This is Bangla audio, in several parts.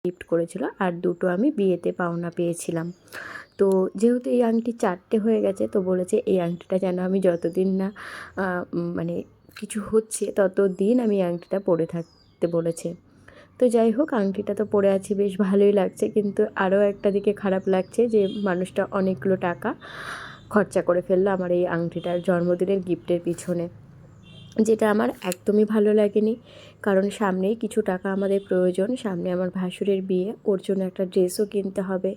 গিফট করেছিল, আর দুটো আমি বিয়েতে পাওনা পেয়েছিলাম। তো যেহেতু এই আংটি 4টে হয়ে গেছে, তো বলেছে এই আংটিটা যেন আমি যতদিন না মানে কিছু হচ্ছে ততদিন আমি আংটিটা পরে থাকতে বলেছে। তো যাই হোক, আংটিটা তো পরে আছি, বেশ ভালোই লাগছে, কিন্তু আরও একটা দিকে খারাপ লাগছে যে মানুষটা অনেকগুলো টাকা খরচা করে ফেললো আমার এই আংটিটার জন্মদিনের গিফটের পিছনে, যেটা আমার একদমই ভালো লাগেনি। কারণ সামনেই কিছু টাকা আমাদের প্রয়োজন, সামনে আমার ভাসুরের বিয়ে, ওর জন্য একটা ড্রেসও কিনতে হবে।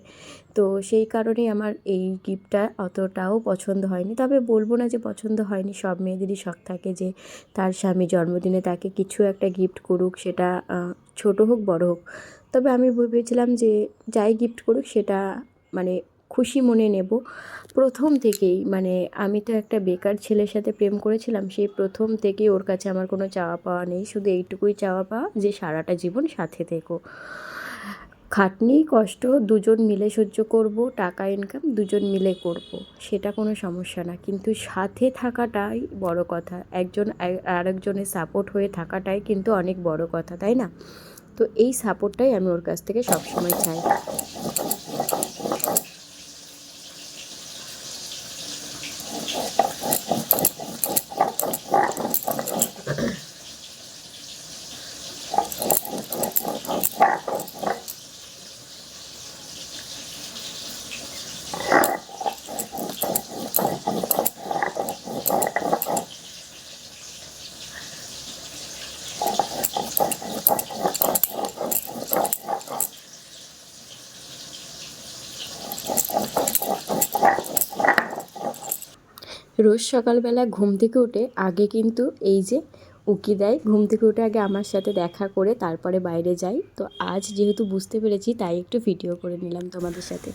তো সেই কারণেই আমার এই গিফটটা অতটাও পছন্দ হয়নি। তবে বলবো না যে পছন্দ হয়নি, সব মেয়েদেরই শখ থাকে যে তার স্বামী জন্মদিনে তাকে কিছু একটা গিফট করুক, সেটা ছোট হোক বড় হোক। তবে আমি ভেবেছিলাম যে যাই গিফট করুক সেটা মানে খুশি মনে নেব। প্রথম থেকেই মানে আমি তো একটা বেকার ছেলের সাথে প্রেম করেছিলাম, সেই প্রথম থেকেই ওর কাছে আমার কোনো চাওয়া পাওয়া নেই, শুধু এইটুকুই চাওয়া পাওয়া যে সারাটা জীবন সাথে থেকো। খাটনি কষ্ট দুজন মিলে সহ্য করব, টাকা ইনকাম দুজন মিলে করব, সেটা কোনো সমস্যা না, কিন্তু সাথে থাকাটাই বড় কথা, একজন আরেকজনের সাপোর্ট হয়ে থাকাটাই কিন্তু অনেক বড় কথা, তাই না? তো এই সাপোর্টটাই আমি ওর কাছ থেকে সবসময় চাই। রোজ সকালবেলা ঘুম থেকে উঠে আগে কিন্তু এই যে উকি দেয়, ঘুম থেকে উঠে আগে আমার সাথে দেখা করে তারপরে বাইরে যাই। তো আজ যেহেতু বুঝতে পেরেছি তাই একটু ভিডিও করে নিলাম তোমাদের সাথে।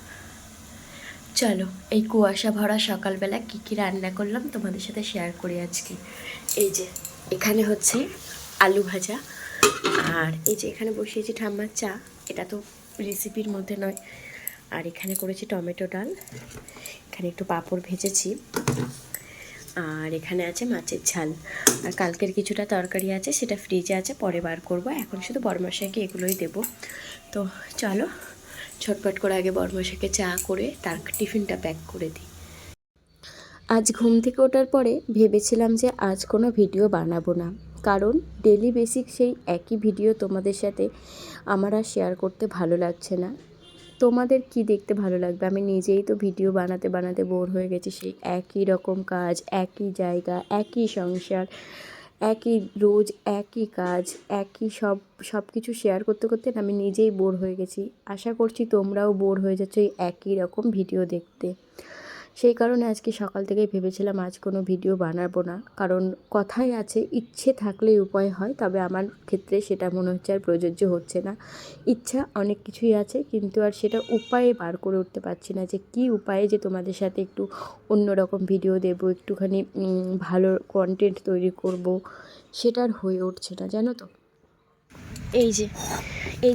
চলো, এই কুয়াশা ভরা সকালবেলা কী কী রান্না করলাম তোমাদের সাথে শেয়ার করি আজকে। এই যে এখানে হচ্ছে আলু ভাজা, আর এই যে এখানে বসিয়েছি ঠাম্মার চা, এটা তো রেসিপির মধ্যে নয়। আর এখানে করেছি টমেটো ডাল, এখানে একটু পাঁপড় ভেজেছি, আর এখানে আছে মাছের ঝাল, আর কালকের কিছুটা তরকারি আছে সেটা ফ্রিজে আছে, পরে বার করব। এখন শুধু বড়মশাইকে এগুলোই দেবো। তো চলো ছটপট করে আগে বড়মশাইকে চা করে তার টিফিনটা প্যাক করে দিই। আজ ঘুম থেকে ওঠার পরে ভেবেছিলাম যে আজ কোনো ভিডিও বানাবো না, কারণ ডেলি বেসিক সেই একই ভিডিও তোমাদের সাথে আমার আর শেয়ার করতে ভালো লাগছে না। তোমাদের কি দেখতে ভালো লাগবে? আমি নিজেই তো ভিডিও বানাতে বানাতে বোর হয়ে গেছি, সেই একই রকম কাজ, একই জায়গা, একই সংসার, একই রোজ একই কাজ, একই সব কিছু শেয়ার করতে করতে আমি নিজেই বোর হয়ে গেছি। আশা করছি তোমরাও বোর হয়ে যাচ্ছ এই একই রকম ভিডিও দেখতে। সেই কারণে আজকে সকাল থেকেই ভেবেছিলাম আজ কোনো ভিডিও বানাবো না, কারণ কথাই আছে ইচ্ছে থাকলেই উপায় হয়, তবে আমার ক্ষেত্রে সেটা মনে হচ্ছে আর প্রযোজ্য হচ্ছে না। ইচ্ছা অনেক কিছুই আছে, কিন্তু আর সেটা উপায়ে বার করে উঠতে পারছি না যে কী উপায়ে যে তোমাদের সাথে একটু অন্যরকম ভিডিও দেবো, একটুখানি ভালো কন্টেন্ট তৈরি করব, সেটা আর হয়ে উঠছে না, জানো তো। এই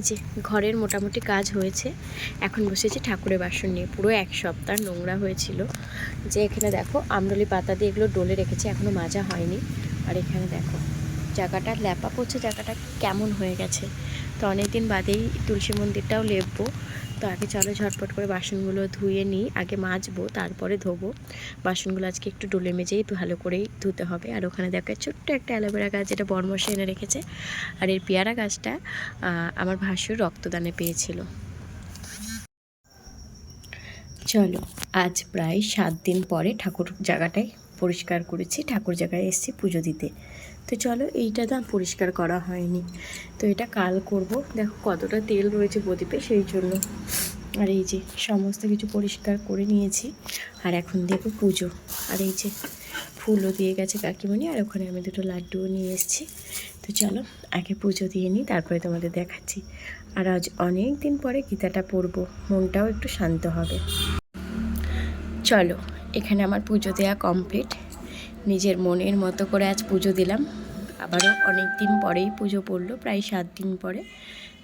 যে ঘরের মোটামুটি কাজ হয়েছে, এখন বসেছি ঠাকুরের বাসন নিয়ে। পুরো এক সপ্তাহ নোংরা হয়েছিল, যে এখানে দেখো আমরুলি পাতা দিয়ে এগুলো ডলে রেখেছি, এখনও মাজা হয়নি। আর এখানে দেখো জায়গাটা ল্যাপা পড়ছে, জায়গাটা কেমন হয়ে গেছে। তো অনেক দিন বাদেই তুলসী মন্দিরটাও লেপবো। তো আগে চলো ঝটপট করে বাসনগুলো ধুয়ে নিই, আগে মাজবো তারপরে ধোবো। বাসনগুলো আজকে একটু ডলে মেজেই ভালো করেই ধুতে হবে। আর ওখানে দেখো ছোট্ট একটা অ্যালোভেরা গাছ, যেটা বর্মশাই এনে রেখেছে। আর এই পেয়ারা গাছটা আমার ভাসুর রক্তদানে পেয়েছিল। চলো, আজ প্রায় 7 দিন পরে ঠাকুর জায়গাটায় পরিষ্কার করেছি, ঠাকুর জায়গায় এসেছি পুজো দিতে। তো চলো, এইটা না পরিষ্কার করা হয়নি, তো এটা কাল করব। দেখো কতটা তেল রয়েছে প্রদীপে, সেই জন্য। আর এই যে সমস্ত কিছু পরিষ্কার করে নিয়েছি, আর এখন দেবো পুজো। আর এই যে ফুলও দিয়ে গেছে কাকিমণি, আর ওখানে আমি দুটো লাড্ডুও নিয়ে এসেছি। তো চলো আগে পুজো দিয়ে নিই, তারপরে তোমাদের দেখাচ্ছি। আর আজ অনেক দিন পরে গীতাটা পড়বো, মনটাও একটু শান্ত হবে। চলো, এখানে আমার পুজো দেওয়া কমপ্লিট। নিজের মনের মতো করে আজ পুজো দিলাম। আবারও অনেক দিন পরেই পুজো পড়লো, প্রায় 7 দিন পরে।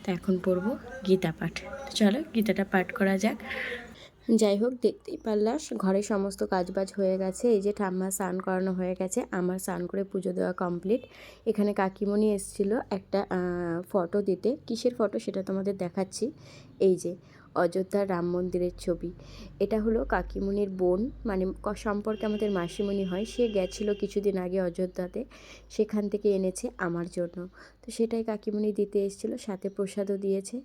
তো এখন পড়বো গীতা পাঠ। চলো গীতাটা পাঠ করা যাক। যাই হোক, দেখতেই পারলাম ঘরে সমস্ত কাজবাজ হয়ে গেছে। এই যে ঠাম্মা স্নান করানো হয়ে গেছে, আমার স্নান করে পুজো দেওয়া কমপ্লিট। এখানে কাকিমণি এসেছিলো একটা ফটো দিতে। কিসের ফটো সেটা তোমাদের দেখাচ্ছি। এই যে অযোধ্যার রাম মন্দিরের ছবি। এটা হলো কাকিমণির বোন, মানে সম্পর্কে আমাদের মাসিমণি হয়। সে গেছিলো কিছুদিন আগে অযোধ্যাতে, সেখান থেকে এনেছে আমার জন্য। তো সেটাই কাকিমণি দিতে এসেছিলো, সাথে প্রসাদও দিয়েছে।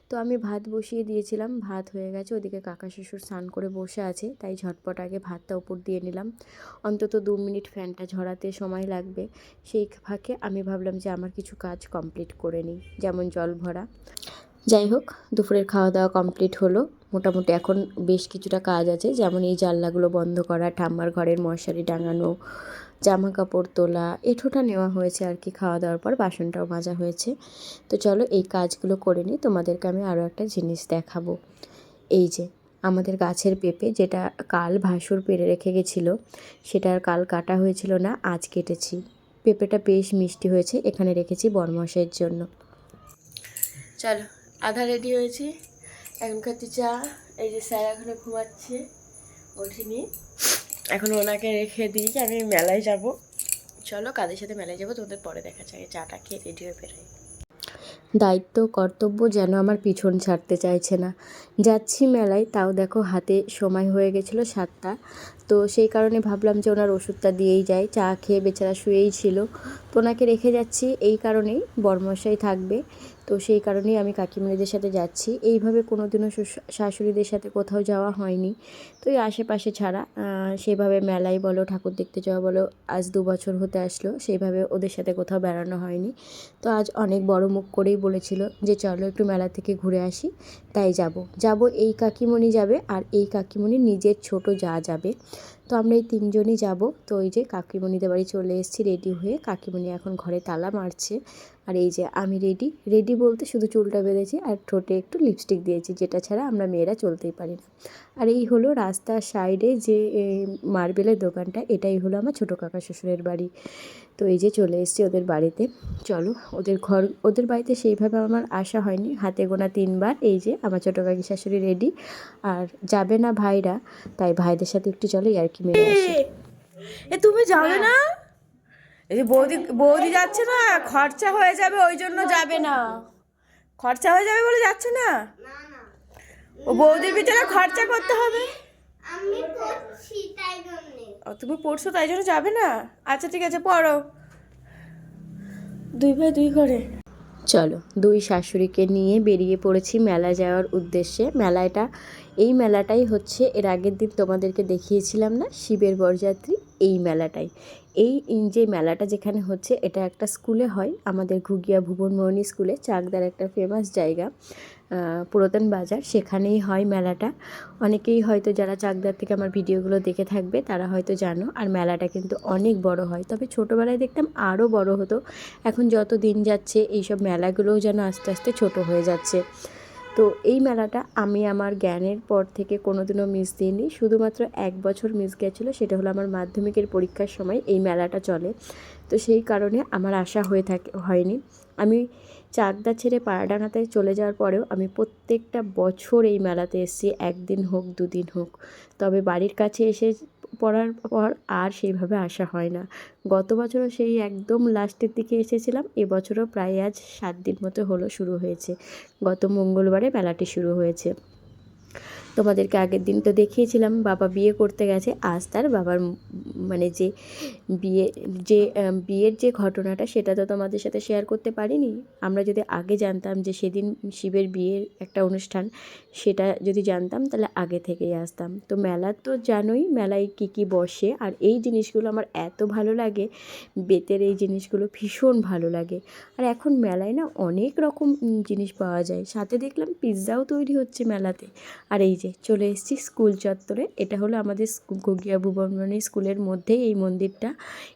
তো আমি ভাত বসিয়ে দিয়েছিলাম, ভাত হয়ে গেছে। ওদিকে কাকা শ্বশুর স্নান করে বসে আছে, তাই ঝটপট আগে ভাতটা উপর দিয়ে নিলাম। অন্তত 2 মিনিট ফ্যানটা ঝরাতে সময় লাগবে। সেই ফাঁকে আমি ভাবলাম যে আমার কিছু কাজ কমপ্লিট করে নিই, যেমন জল ভরা। যাই হোক, দুপুরের খাওয়া দাওয়া কমপ্লিট হলো। মোটামুটি এখন বেশ কিছুটা কাজ আছে, যেমন এই জানলাগুলো বন্ধ করা, ঠাম্মার ঘরের মশারি টাঙানো, জামা কাপড় তোলা, এঁঠোটা নেওয়া হয়েছে আর কি। খাওয়া দাওয়ার পর বাসনটাও মাজা হয়েছে। তো চলো এই কাজগুলো করে নিই, তোমাদেরকে আমি আরও একটা জিনিস দেখাবো। এই যে আমাদের গাছের পেঁপে, যেটা কাল ভাসুর পেড়ে রেখে গেছিলো, সেটা আর কাল কাটা হয়েছিল না, আজ কেটেছি। পেঁপেটা বেশ মিষ্টি হয়েছে, এখানে রেখেছি বরমশাইয়ের জন্য। চলো, আধা রেডি হয়েছি, এখন খাচ্ছি চা। এই যে স্যার এখনো ঘুমাচ্ছে, ওঠিনি। এখন ওনাকে রেখে দিই, আমি মেলায় যাব। চলো, কাদের সাথে মেলায় যাবো তোমাদের পরে দেখা যায়। চাটা খেয়ে রেডি হয়ে বেরোই। দায়িত্ব কর্তব্য যেন আমার পিছন ছাড়তে চাইছে না। যাচ্ছি মেলায়, তাও দেখো হাতে সময় হয়ে গেছিলো 7টা। তো সেই কারণে ভাবলাম যে ওনার ওষুধটা দিয়েই যায়। চা খেয়ে বেচারা শুয়েই ছিল, তো ওনাকে রেখে যাচ্ছি। এই কারণেই বরমশাই থাকবে, তো সেই কারণেই আমি কাকিমণিদের সাথে যাচ্ছি। এইভাবে কোনো দিনও শাশুড়িদের সাথে কোথাও যাওয়া হয়নি। তো এই আশেপাশে ছাড়া সেভাবে মেলায় বলো, ঠাকুর দেখতে যাওয়া বলো, আজ 2 বছর হতে আসলো, সেইভাবে ওদের সাথে কোথাও বেড়ানো হয়নি। তো আজ অনেক বড় মুখ করেই বলেছিল যে চলো একটু মেলা থেকে ঘুরে আসি, তাই যাব। এই কাকিমণি যাবে, আর এই কাকিমণির নিজের ছোট যা যাবে। তো আমরা এই 3 জনই যাব। তো এই যে কাকিমণিদের বাড়ি চলে এসেছি রেডি হয়ে। কাকিমণি এখন ঘরে তালা মারছে, আর এই যে আমি রেডি বলতে শুধু চুলটা বেঁধেছি আর ঠোঁটে একটু লিপস্টিক দিয়েছি, যেটা ছাড়া আমরা মেয়েরা চলতেই পারি না। আর এই হলো রাস্তার সাইডে যে মার্বেলের দোকানটা, এটাই হলো আমার ছোটো কাকা শ্বশুরের বাড়ি। তো এই যে চলে এসেছি ওদের বাড়িতে। চলো, ওদের বাড়িতে সেইভাবে আমার আসা হয়নি, হাতে গোনা 3বার। এই যে আমার ছোটো কাকি শাশুড়ি রেডি, আর যাবে না ভাইরা, তাই ভাইদের সাথে একটু চলো ইয়ার্কি মেরে আসি। তুমি যাবে না? এই যে বৌদি যাচ্ছে না, খরচা হয়ে যাবে, ওই জন্য যাবে না। খরচা হয়ে যাবে বলে যাচ্ছে না। ও বৌদির পিছনে খরচা করতে হবে। আমি পড়ছি তাই জন্য। তুমি পড়ছো তাই জন্য যাবে না? আচ্ছা ঠিক আছে, পড়ো। 2 ভাই 2 ঘরে। চলো, 2 শাশুড়িকে নিয়ে বেরিয়ে পড়েছি মেলা যাওয়ার উদ্দেশ্যে। এই মেলাটাই হচ্ছে, এর আগের দিন তোমাদেরকে দেখিয়েছিলাম না, শিবের বরযাত্রী, এই মেলাটাই। এই যে মেলাটা যেখানে হচ্ছে, এটা একটা স্কুলে হয়, আমাদের ঘুগিয়া ভুবনমোহিনী স্কুলে, চাকদার একটা ফেমাস জায়গা, পুরাতন বাজার, সেখানেই হয় মেলাটা। অনেকেই হয়তো যারা চাকদার থেকে আমার ভিডিওগুলো দেখে থাকবে তারা হয়তো জানো। আর মেলাটা কিন্তু অনেক বড় হয়, তবে ছোটোবেলায় দেখতাম আরও বড় হতো। এখন যত দিন যাচ্ছে এইসব মেলাগুলোও যেন আস্তে আস্তে ছোট হয়ে যাচ্ছে। তো এই মেলাটা আমি আমার জ্ঞানের পর থেকে কোনো দিনও মিস দিইনি। শুধুমাত্র 1 বছর মিস গেছিলো, সেটা হলো আমার মাধ্যমিকের পরীক্ষার সময় এই মেলাটা চলে। তো সেই কারণে আমার আশা হয়নি। আমি চাকদা ছেড়ে পায়রাডাঙ্গাতে চলে যাওয়ার পরেও আমি প্রত্যেকটা বছর এই মেলাতে এসেছি, 1 দিন হোক 2 দিন হোক। তবে বাড়ির কাছে এসে পড়ার পর আর সেইভাবে আসা হয় না। গত বছরও সেই একদম লাস্টের দিকে এসেছিলাম, এবছরও প্রায় আজ 7 দিন মতো হলো শুরু হয়েছে। গত মঙ্গলবারে মেলাটি শুরু হয়েছে। তোমাদেরকে আগের দিন তো দেখিয়েছিলাম, বাবা বিয়ে করতে গেছে। আজ তার বাবার মানে বিয়ে বিয়ের যে ঘটনাটা, সেটা তো তোমাদের সাথে শেয়ার করতে পারিনি। আমরা যদি আগে জানতাম যে সেদিন শিবের বিয়ের একটা অনুষ্ঠান, সেটা যদি জানতাম তাহলে আগে থেকেই আসতাম। তো মেলা তো জানোই, মেলায় কী কী বসে, আর এই জিনিসগুলো আমার এত ভালো লাগে। বেতের এই জিনিসগুলো ভীষণ ভালো লাগে। আর এখন মেলায় না অনেক রকম জিনিস পাওয়া যায়, সাথে দেখলাম পিৎজাও তৈরি হচ্ছে মেলাতে। আর এই যে চলে এসেছি স্কুল চত্বরে। এটা হলো আমাদের ঘুগিয়া ভুবনমোহিনী স্কুলের মধ্যেই এই মন্দিরটা।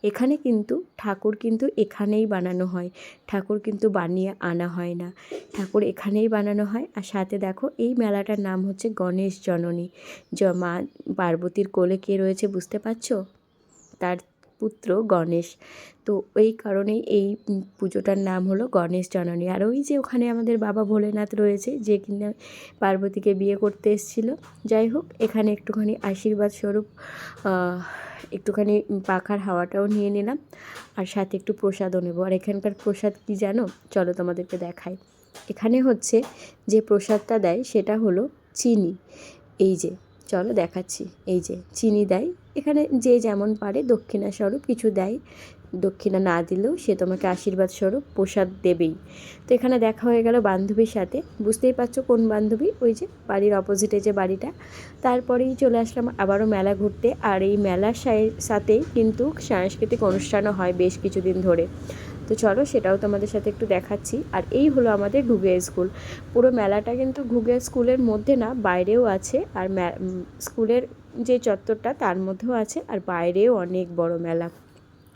এখানে কিন্তু ঠাকুর কিন্তু এখানেই বানানো হয়, ঠাকুর কিন্তু বানিয়ে আনা হয় না, ঠাকুর এখানেই বানানো হয়। আর সাথে দেখো, এই মেলাটার নাম হচ্ছে গণেশ জননী। মা পার্বতীর কোলে কে রয়েছে বুঝতে পারছো? তার পুত্র গণেশ। তো এই কারণেই এই পুজোটার নাম হলো গণেশ জননী। আর ওই যে ওখানে আমাদের বাবা ভোলেনাথ রয়েছে, যে কিনা পার্বতীকে বিয়ে করতে এসেছিল। যাই হোক, এখানে একটুখানি আশীর্বাদ স্বরূপ একটুখানি পাখার হাওয়াটাও নিয়ে নিলাম, আর সাথে একটু প্রসাদও নেবো। আর এখানকার প্রসাদ কি জানো? চলো তোমাদেরকে দেখাই। এখানে হচ্ছে যে প্রসাদটা দেয় সেটা হলো চিনি। এই যে চলো দেখাচ্ছি, এই যে চিনি দেয়। এখানে যে যেমন পারে দক্ষিণা স্বরূপ কিছু দেয়, দক্ষিণা না দিলেও সে তোমাকে আশীর্বাদ স্বরূপ প্রসাদ দেবেই। তো এখানে দেখা হয়ে গেল বান্ধবীর সাথে, বুঝতেই পারছো কোন বান্ধবী, ওই যে বাড়ির অপোজিটে যে বাড়িটা। তারপরেই চলে আসলাম আবারও মেলা ঘুরতে। আর এই মেলার সাথেই কিন্তু সাংস্কৃতিক অনুষ্ঠানও হয় বেশ কিছুদিন ধরে। তো চলো সেটাও তোমাদের সাথে একটু দেখাচ্ছি। আর এই হলো আমাদের ঘুগিয়া স্কুল। পুরো মেলাটা কিন্তু ঘুগিয়া স্কুলের মধ্যে না, বাইরেও আছে। আর স্কুলের যে চত্বরটা তার মধ্যেও আছে, আর বাইরেও অনেক বড় মেলা।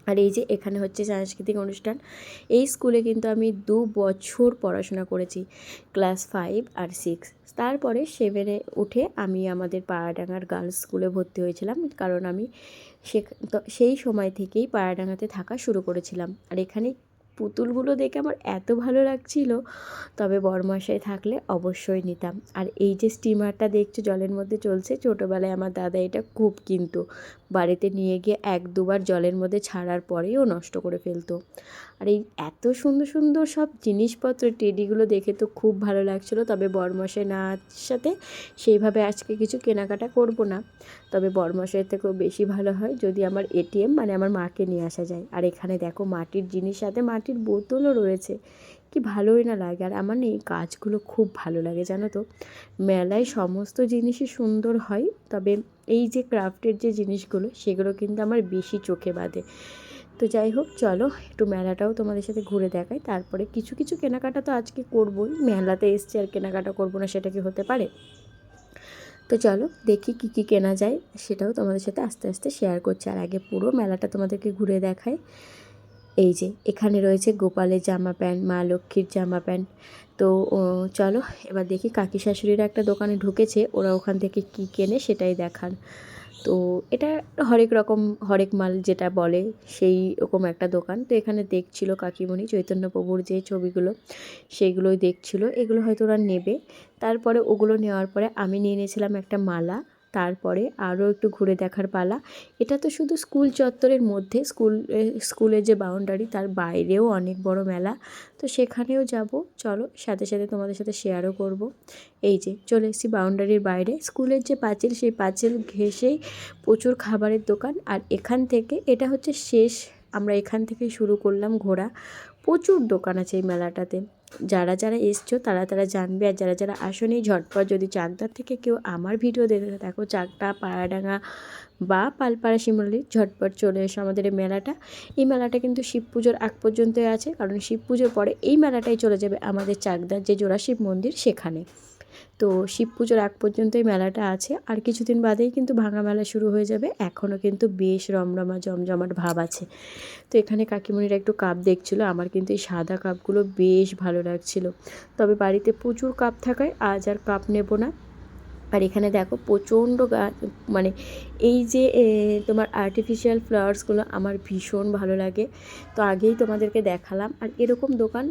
আর এই যে এখানে হচ্ছে সাংস্কৃতিক অনুষ্ঠান। এই স্কুলে কিন্তু আমি 2 বছর পড়াশোনা করেছি, ক্লাস 5 আর 6। তারপরে 7-এ উঠে আমি আমাদের পাড়াডাঙ্গার গার্লস স্কুলে ভর্তি হয়েছিলাম, কারণ আমি সেই সময় থেকেই পাড়াডাঙ্গাতে থাকা শুরু করেছিলাম। আর এখানে পুতুলগুলো দেখে আমার এত ভালো লাগছিল, তবে বড়মশাই থাকলে অবশ্যই নিতাম। আর এই যে স্টিমারটা দেখছো জলের মধ্যে চলছে, ছোটোবেলায় আমার দাদা এটা খুব কিনতো, বাড়িতে নিয়ে গিয়ে 1-2 বার জলের মধ্যে ছাড়ার পরেও নষ্ট করে ফেলতো। আর এই এত সুন্দর সুন্দর সব জিনিসপত্র টেডিগুলো দেখে তো খুব ভালো লাগছিলো। তবে বড়মশাই না সাথে সেইভাবে আজকে কিছু কেনাকাটা করব না, তবে বড়মশাইয়ের থেকেও বেশি ভালো হয় যদি আমার এটিএম মানে আমার মাকে নিয়ে আসা যায়। আর এখানে দেখো মাটির জিনিস, সাথে মাটির বোতলও রয়েছে, কি ভালোই না লাগে। আর আমার না এই কাজগুলো খুব ভালো লাগে জানো তো। মেলায় সমস্ত জিনিসই সুন্দর হয়, তবে এই যে ক্রাফটের যে জিনিসগুলো সেগুলো কিন্তু আমার বেশি চোখে বাঁধে। তো যাই হোক, চলো একটু মেলাটাও তোমাদের সাথে ঘুরে দেখাই। তারপরে কিছু কিছু কেনাকাটা তো আজকে করবোই, মেলাতে এসছি আর কেনাকাটা করবো না সেটা কি হতে পারে? তো চলো দেখি কী কী কেনা যায়, সেটাও তোমাদের সাথে আস্তে আস্তে শেয়ার করছি। আর আগে পুরো মেলাটা তোমাদেরকে ঘুরে দেখাই। এই যে এখানে রয়েছে গোপালের জামা প্যান্ট, মা লক্ষ্মীর জামা প্যান্ট। তো চলো এবার দেখি, কাকি শাশুড়িরা একটা দোকানে ঢুকেছে, ওরা ওখান থেকে কী কেনে সেটাই দেখান। তো এটা হরেক মাল যেটা বলে সেই রকম একটা দোকান। তো এখানে দেখছিল কাকিমণি চৈতন্যপ্রভুর যে ছবিগুলো সেইগুলোই দেখছিল, এগুলো হয়তো ওরা নেবে। তারপরে ওগুলো নেওয়ার পরে আমি নিয়ে নিয়েছিলাম একটা মালা। তারপরে আরও একটু ঘুরে দেখার পালা। এটা তো শুধু স্কুল চত্বরের মধ্যে, স্কুলের যে বাউন্ডারি তার বাইরেও অনেক বড় মেলা, তো সেখানেও যাব। চলো সাথে সাথে তোমাদের সাথে শেয়ারও করব। এই যে চলে এসেছি বাউন্ডারির বাইরে, স্কুলের যে পাঁচিল সেই পাঁচিল ঘেঁষেই প্রচুর খাবারের দোকান। আর এখান থেকে এটা হচ্ছে শেষ, আমরা এখান থেকেই শুরু করলাম ঘোরা। প্রচুর দোকান আছে এই মেলাটাতে, যারা যারা এসছো তারা তারা জানবে। আর যারা যারা আসেনি ঝটপট যদি চাকদার থেকে কেউ আমার ভিডিও দেখে থাকো, চাকদা, পাড়াডাঙ্গা বা পালপাড়া, শিমুলি, ঝটপট চলে এসো আমাদের এই মেলাটা। এই মেলাটা কিন্তু শিব পুজোর আগ পর্যন্তই আছে, কারণ শিব পুজোর পরে এই মেলাটাই চলে যাবে আমাদের চাকদার যে জোড়া শিব মন্দির সেখানে। তো শিব পুজোর আগ পর্যন্তই মেলাটা আছে, আর কিছুদিন বাদেই কিন্তু ভাঙা মেলা শুরু হয়ে যাবে। এখনও কিন্তু বেশ রমরমা জমজমাট ভাব আছে। তো এখানে কাকিমণিরা একটু কাপ দেখছিলো, আমার কিন্তু এই সাদা কাপগুলো বেশ ভালো লাগছিলো, তবে বাড়িতে প্রচুর কাপ থাকায় আজ আর কাপ নেব না। আর এখানে দেখো প্রচণ্ড মানে এই যে তোমার আর্টিফিশিয়াল ফ্লাওয়ার্সগুলো আমার ভীষণ ভালো লাগে, তো আগেই তোমাদেরকে দেখালাম। আর এরকম দোকান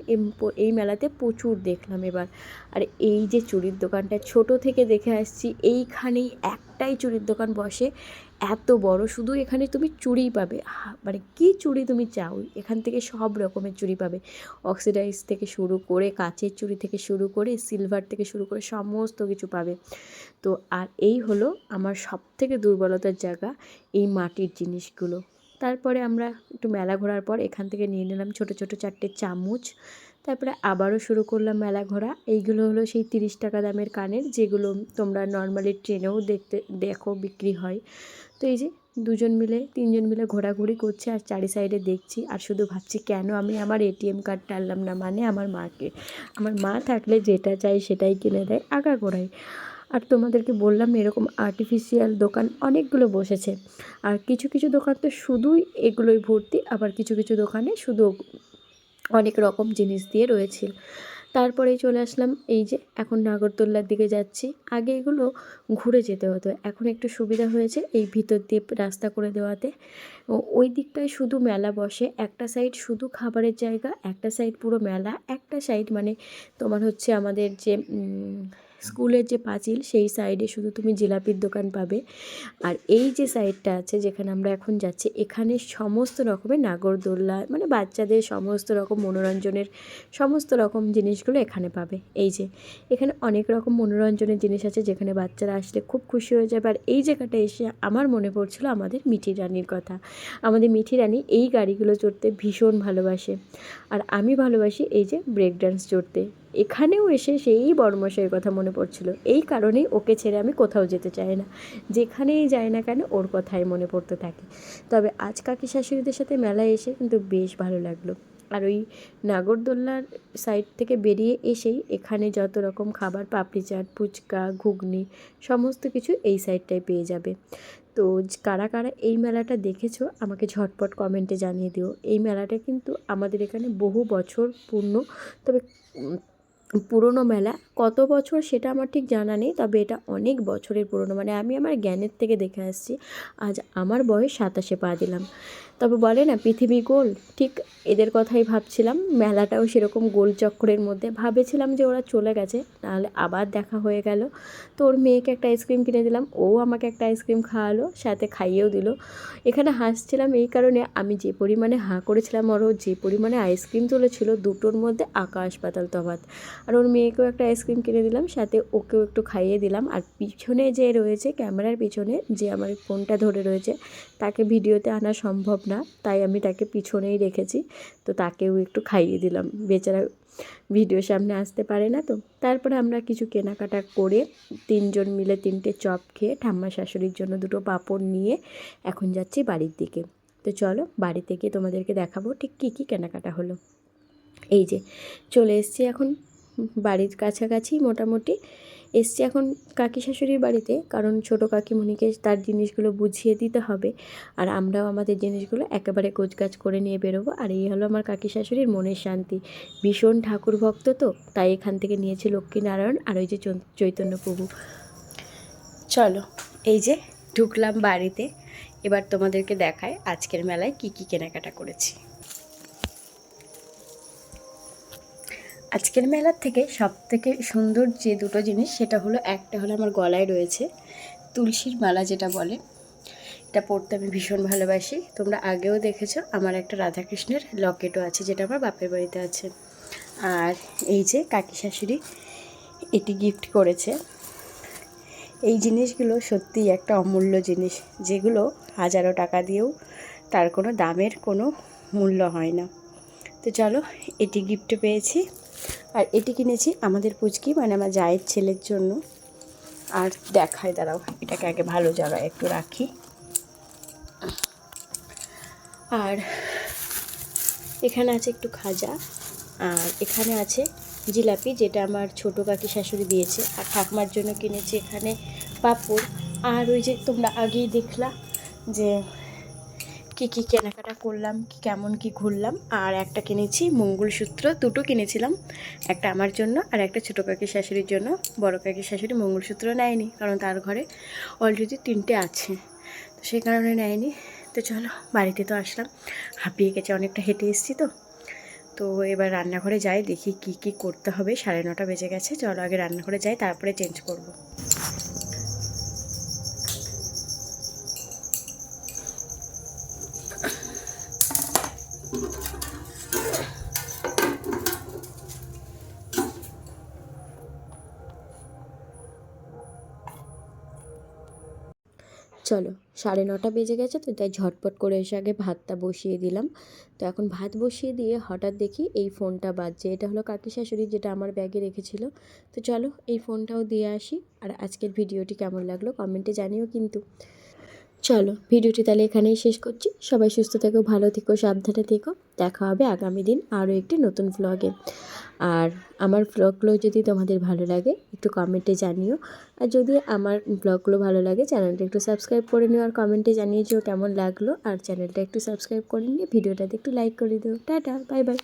এই মেলাতে প্রচুর দেখলাম এবার। আর এই যে চুড়ির দোকানটা ছোট থেকে দেখে আসছি, এইখানেই একটাই চুড়ির দোকান বসে, এত বড়, শুধু এখানে তুমি চুড়িই পাবে, মানে কী চুড়ি তুমি চাও এখান থেকে সব রকমের চুড়ি পাবে, অক্সিডাইজ থেকে শুরু করে কাচের চুড়ি থেকে শুরু করে সিলভার থেকে শুরু করে সমস্ত কিছু পাবে। তো আর এই হলো আমার সবথেকে দুর্বলতার জায়গা, এই মাটির জিনিসগুলো। তারপরে আমরা একটু মেলা ঘোরার পর এখান থেকে নিয়ে নিলাম ছোটো ছোটো 4টে চামচ। তারপরে আবারও শুরু করলাম মেলা ঘোরা। এইগুলো হলো সেই 30 টাকা দামের কানের, যেগুলো তোমরা নর্মালি ট্রেনেও দেখো বিক্রি হয়। তো এই যে 2জন মিলে 3জন মিলে ঘোরাঘুরি করছে, আর চারি সাইডে দেখছি, আর শুধু ভাবছি কেন আমি আমার এটিএম কার্ডটা আনলাম না, মানে আমার মাকে, আমার মা থাকলে যেটা চাই সেটাই কিনে দেয় আগাগোড়াই। আর তোমাদেরকে বললাম এরকম আর্টিফিশিয়াল দোকান অনেকগুলো বসেছে, আর কিছু কিছু দোকান তো শুধুই এগুলোই ভর্তি, আবার কিছু কিছু দোকানে শুধু অনেক রকম জিনিস দিয়ে রয়েছে। তারপরেই চলে আসলাম এই যে এখন নাগরদোল্লার দিকে যাচ্ছি। আগে এগুলো ঘুরে যেতে হতো, এখন একটু সুবিধা হয়েছে এই ভিতর দিয়ে রাস্তা করে দেওয়াতে। ওই দিকটায় শুধু মেলা বসে, একটা সাইড শুধু খাবারের জায়গা, একটা সাইড পুরো মেলা, একটা সাইড মানে তোমার হচ্ছে আমাদের যে স্কুলের যে পাঁচিল সেই সাইডে শুধু তুমি জিলাপির দোকান পাবে। আর এই যে সাইডটা আছে যেখানে আমরা এখন যাচ্ছি, এখানে সমস্ত রকমের নাগরদোল্লা মানে বাচ্চাদের সমস্ত রকম মনোরঞ্জনের সমস্ত রকম জিনিসগুলো এখানে পাবে। এই যে এখানে অনেক রকম মনোরঞ্জনের জিনিস আছে যেখানে বাচ্চারা আসলে খুব খুশি হয়ে যাবে। আর এই জায়গাটা এসে আমার মনে পড়ছিল আমাদের মিঠি রানীর কথা। আমাদের মিঠি রানী এই গাড়িগুলো চড়তে ভীষণ ভালোবাসে, আর আমি ভালোবাসি এই যে ব্রেক ডান্স চড়তে। এখানেও এসে সেই বড়মশাইয়ের কথা মনে পড়ছিল, এই কারণেই ওকে ছেড়ে আমি কোথাও যেতে চাই না, যেখানেই যাই না কেন ওর কথাই মনে পড়তে থাকে। তবে আজ কাকি শাশুড়িদের সাথে মেলায় এসে কিন্তু বেশ ভালো লাগলো। আর ওই নাগরদোল্লার সাইড থেকে বেরিয়ে এসেই এখানে যত রকম খাবার, পাপড়ি চাট, ফুচকা, ঘুগনি সমস্ত কিছু এই সাইডটায় পেয়ে যাবে। তো কারা কারা এই মেলাটা দেখেছো আমাকে ঝটপট কমেন্টে জানিয়ে দিও। এই মেলাটা কিন্তু আমাদের এখানে বহু বছর পূর্ণ, তবে পুরনো মেলা, কত বছর সেটা আমার ঠিক জানা নেই, তবে এটা অনেক বছরের পুরনো, মানে আমি আমার জ্ঞানের থেকে দেখে আসছি। আজ আমার বয়স 27-এ পা দিলাম। তবে বলে না পৃথিবী গোল, ঠিক এদের কথাই ভাবছিলাম, মেলাটাও সেরকম গোল চক্করের মধ্যে। ভাবেছিলাম যে ওরা চলে গেছে, নাহলে আবার দেখা হয়ে গেল। তো ওর মেয়েকে একটা আইসক্রিম কিনে দিলাম, ও আমাকে একটা আইসক্রিম খাওয়ালো, সাথে খাইয়েও দিল। এখানে হাসছিলাম এই কারণে, আমি যে পরিমাণে হাঁ করেছিলাম আর ও যে পরিমাণে আইসক্রিম তুলেছিল, দুটোর মধ্যে আকাশ পাতাল তফাৎ। আর ওর মেয়েকেও একটা আইসক্রিম কিনে দিলাম, সাথে ওকেও একটু খাইয়ে দিলাম। আর পিছনে যে রয়েছে ক্যামেরার পিছনে যে আমার ফোনটা ধরে রয়েছে, তাকে ভিডিওতে আনা সম্ভব না, তাই আমি তাকে পিছনেই রেখেছি। তো তাকেও একটু খাইয়ে দিলাম, বেচারা ভিডিওর সামনে আসতে পারে না। তো তারপরে আমরা কিছু কেনাকাটা করে 3জন মিলে 3টে চপ খেয়ে ঠাম্মা শাশুড়ির জন্য 2টো পাঁপড় নিয়ে এখন যাচ্ছি বাড়ির দিকে। তো চলো বাড়ি থেকে তোমাদেরকে দেখাবো ঠিক কী কী কেনাকাটা হলো। এই যে চলে এসেছি এখন বাড়ির কাছাকাছি, মোটামুটি এসছি এখন কাকি শাশুড়ির বাড়িতে, কারণ ছোটো কাকিমণিকে তার জিনিসগুলো বুঝিয়ে দিতে হবে, আর আমরাও আমাদের জিনিসগুলো একেবারে গোছগাছ করে নিয়ে বেরোবো। আর এই হলো আমার কাকি শাশুড়ির মনের শান্তি, ভীষণ ঠাকুর ভক্ত, তো তাই এখান থেকে নিয়েছে লক্ষ্মীনারায়ণ আর ওই যে চৈতন্য প্রভু। চলো এই যে ঢুকলাম বাড়িতে, এবার তোমাদেরকে দেখায় আজকের মেলায় কি কি কেনাকাটা করেছি। আজকের মেলার থেকে সবথেকে সুন্দর যে 2টো জিনিস, সেটা হলো একটা হলো আমার গলায় রয়েছে তুলসীর মালা, যেটা বলে, এটা পরতে আমি ভীষণ ভালোবাসি। তোমরা আগেও দেখেছো আমার একটা রাধাকৃষ্ণের লকেটও আছে, যেটা আমার বাপের বাড়িতে আছে। আর এই যে কাকি শাশুড়ি এটি গিফট করেছে। এই জিনিসগুলো সত্যিই একটা অমূল্য জিনিস, যেগুলো হাজারো টাকা দিয়েও তার কোনো দামের কোনো মূল্য হয় না। তো চলো এটি গিফট পেয়েছি, আর এটি কিনেছি আমাদের পুচকি মানে আমার জায়ের ছেলের জন্য। আর দেখায়, দাঁড়াও এটাকে আগে ভালো জায়গায় একটু রাখি। আর এখানে আছে একটু খাজা, আর এখানে আছে জিলাপি, যেটা আমার ছোটো কাকি শাশুড়ি দিয়েছে। আর ঠাকুমার জন্য কিনেছি এখানে পাঁপড়। আর ওই যে তোমরা আগেই দেখলা যে কী কী কেনাকাটা করলাম, কেমন কি ঘুরলাম। আর একটা কিনেছি মঙ্গলসূত্র, 2টো কিনেছিলাম, একটা আমার জন্য আর একটা ছোটো কাকি শাশুড়ির জন্য। বড় কাকি শাশুড়ি মঙ্গলসূত্র নেয়নি, কারণ তার ঘরে অলরেডি 3টে আছে, তো সেই কারণে নেয়নি। তো চলো বাড়িতে তো আসলাম, হাঁপিয়ে গেছে, অনেকটা হেঁটে এসেছি। তো এবার রান্নাঘরে যাই, দেখি কি কি করতে হবে। 9:30 বেজে গেছে, চলো আগে রান্নাঘরে যাই, তারপরে চেঞ্জ করব। চলো 9:30 বেজে গেছে, তো তাই ঝটপট করে এসে আগে ভাতটা বসিয়ে দিলাম। তো এখন ভাত বসিয়ে দিয়ে হঠাৎ দেখি এই ফোনটা বাজছে, এটা হলো কাকি শাশুড়ি, যেটা আমার ব্যাগে রেখেছিল। তো চলো এই ফোনটাও দিয়ে আসি। আর আজকের ভিডিওটি কেমন লাগলো কমেন্টে জানিও কিন্তু। চলো ভিডিওটি তাহলে এখানেই শেষ করছি। সবাই সুস্থ থেকো, ভালো থেকো, সাবধানে থেকো। দেখা হবে আগামী দিন আরও একটি নতুন ভ্লগে। আর আমার ভ্লগগুলো যদি তোমাদের ভালো লাগে একটু কমেন্টে জানিও। আর যদি আমার ভ্লগগুলো ভালো লাগে চ্যানেলটা একটু সাবস্ক্রাইব করে নিও, আর কমেন্টে জানিয়ে কেমন লাগলো। আর চ্যানেলটা একটু সাবস্ক্রাইব করে নিয়ে ভিডিওটাতে একটু লাইক করে দিও। Tata, bye bye.